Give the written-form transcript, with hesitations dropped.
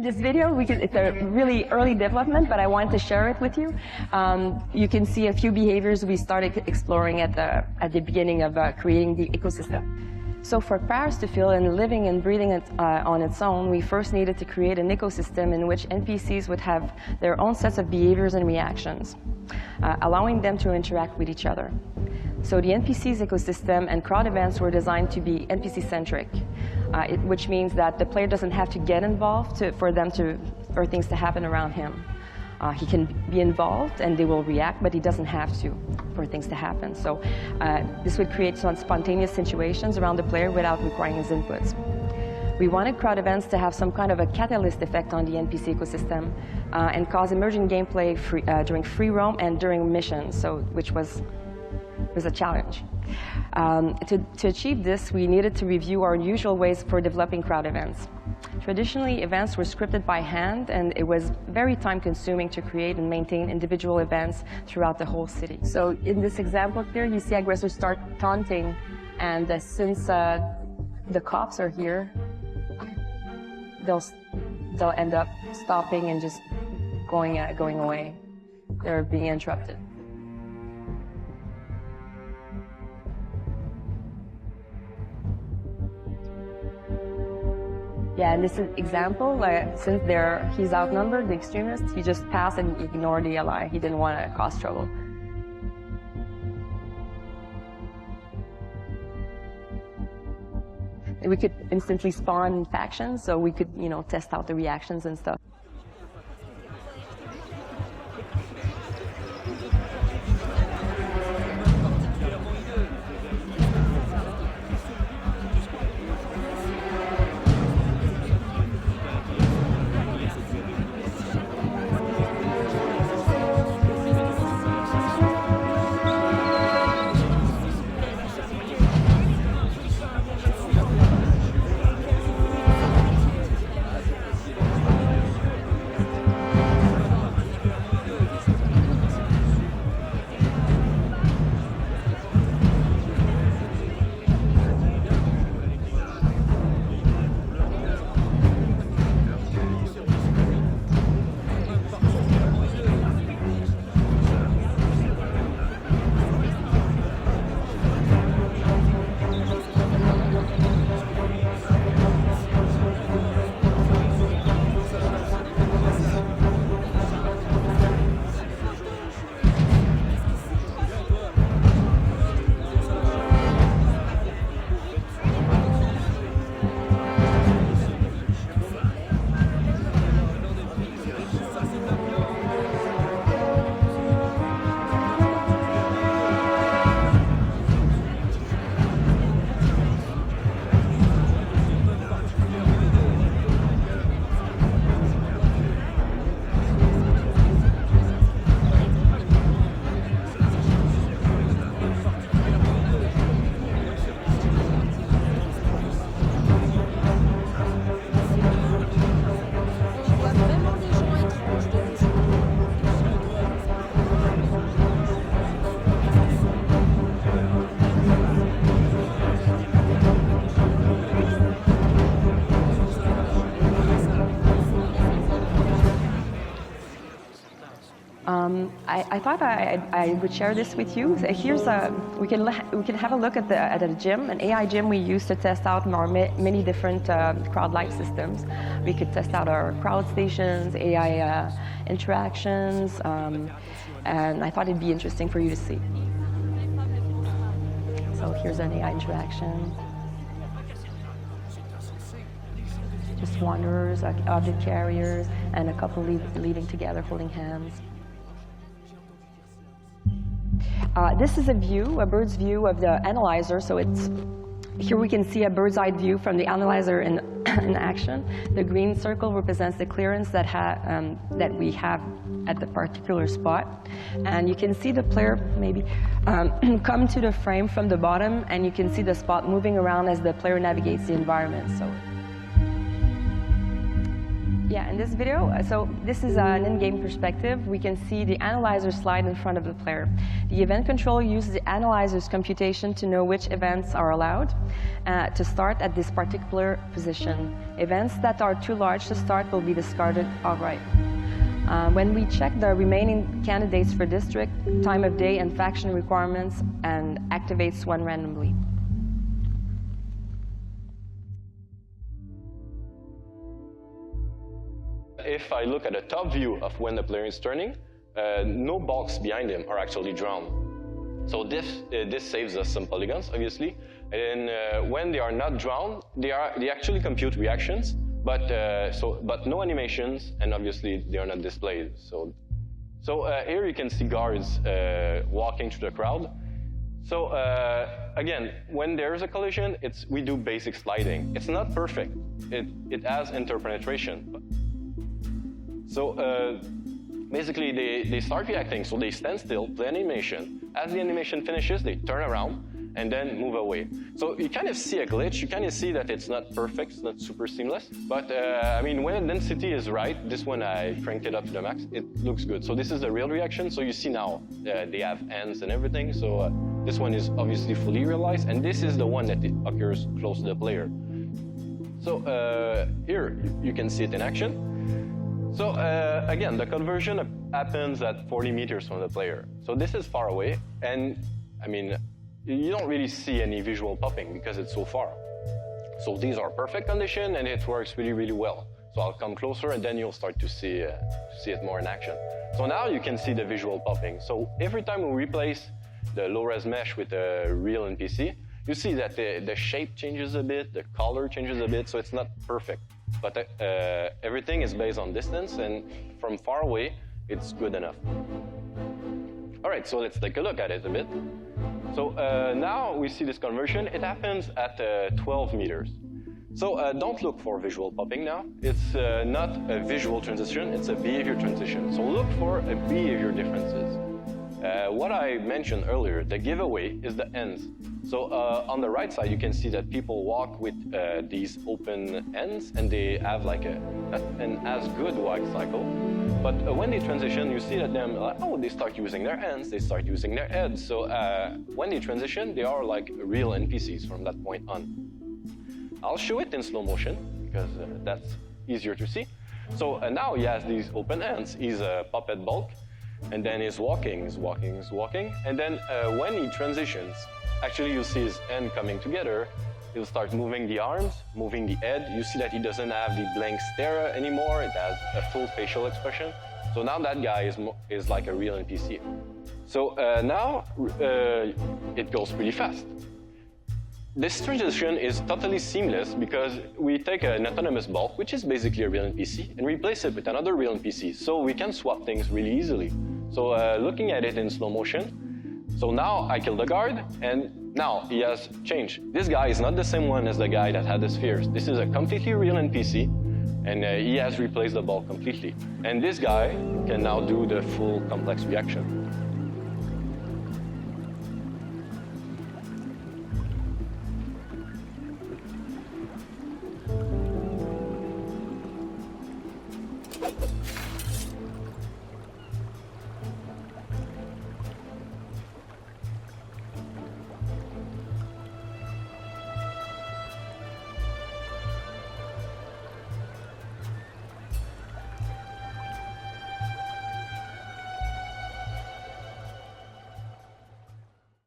This video, it's a really early development, but I wanted to share it with you. You can see a few behaviors we started exploring at the beginning of creating the ecosystem. So for Paris to feel and living and breathing on its own, we first needed to create an ecosystem in which NPCs would have their own sets of behaviors and reactions, allowing them to interact with each other. So the NPCs ecosystem and crowd events were designed to be NPC-centric, which means that the player doesn't have to get involved for things to happen around him. He can be involved and they will react, but he doesn't have to for things to happen. So this would create some spontaneous situations around the player without requiring his inputs. We wanted crowd events to have some kind of a catalyst effect on the NPC ecosystem and cause emergent gameplay during free roam and during missions, which was a challenge. To achieve this, we needed to review our usual ways for developing crowd events. Traditionally, events were scripted by hand, and it was very time-consuming to create and maintain individual events throughout the whole city. So in this example here, you see aggressors start taunting, and since the cops are here, they'll end up stopping and just going away. They're being interrupted. Yeah, and this is example, since he's outnumbered, the extremist, he just passed and ignored the ally. He didn't want to cause trouble. And we could instantly spawn factions, so we could, test out the reactions and stuff. I thought I would share this with you. Here's we can have a look at a gym, an AI gym we use to test out our many different crowd life systems. We could test out our crowd stations, AI interactions, and I thought it'd be interesting for you to see. So here's an AI interaction. Just wanderers, object carriers, and a couple leading together, holding hands. This is a bird's view of the analyzer. So here we can see a bird's eye view from the analyzer in action. The green circle represents the clearance that we have at the particular spot. And you can see the player maybe come to the frame from the bottom, and you can see the spot moving around as the player navigates the environment. So Yeah, in this video, so this is an in-game perspective. We can see the analyzer slide in front of the player. The event controller uses the analyzer's computation to know which events are allowed to start at this particular position. Events that are too large to start will be discarded outright. When we check the remaining candidates for district, time of day, and faction requirements, and activates one randomly. If I look at the top view of when the player is turning, no blocks behind him are actually drawn. So this saves us some polygons, obviously. And when they are not drawn, they actually compute reactions, but no animations, and obviously they are not displayed. So here you can see guards walking through the crowd. So again, when there is a collision, we do basic sliding. It's not perfect. It has interpenetration. So basically, they start reacting, so they stand still, play animation. As the animation finishes, they turn around and then move away. So you kind of see a glitch. You kind of see that it's not perfect, it's not super seamless. But I mean, when the density is right, this one I cranked it up to the max, it looks good. So this is the real reaction. So you see now they have ends and everything. So this one is obviously fully realized, and this is the one that occurs close to the player. So here you can see it in action. So again, the conversion happens at 40 meters from the player. So this is far away, and I mean, you don't really see any visual popping because it's so far. So these are perfect condition, and it works really, really well. So I'll come closer, and then you'll start to see it more in action. So now you can see the visual popping. So every time we replace the low-res mesh with a real NPC, you see that the shape changes a bit, the color changes a bit, so it's not perfect. But everything is based on distance, and from far away, it's good enough. All right, so let's take a look at it a bit. So now we see this conversion. It happens at 12 meters. So don't look for visual popping now. It's not a visual transition, it's a behavior transition. So look for a behavior differences. What I mentioned earlier, the giveaway is the ends. So on the right side, you can see that people walk with these open ends, and they have like an as good walk cycle. But when they transition, you see that they start using their hands, they start using their heads. So when they transition, they are like real NPCs from that point on. I'll show it in slow motion because that's easier to see. So now he has these open ends. He's a puppet bulk. And then he's walking. And then when he transitions, actually you see his end coming together. He'll start moving the arms, moving the head. You see that he doesn't have the blank stare anymore. It has a full facial expression. So now that guy is like a real NPC. So now it goes pretty fast. This transition is totally seamless because we take an autonomous bulk, which is basically a real NPC, and replace it with another real NPC. So we can swap things really easily. So looking at it in slow motion, so now I kill the guard, and now he has changed. This guy is not the same one as the guy that had the spheres. This is a completely real NPC, and he has replaced the bulk completely. And this guy can now do the full complex reaction.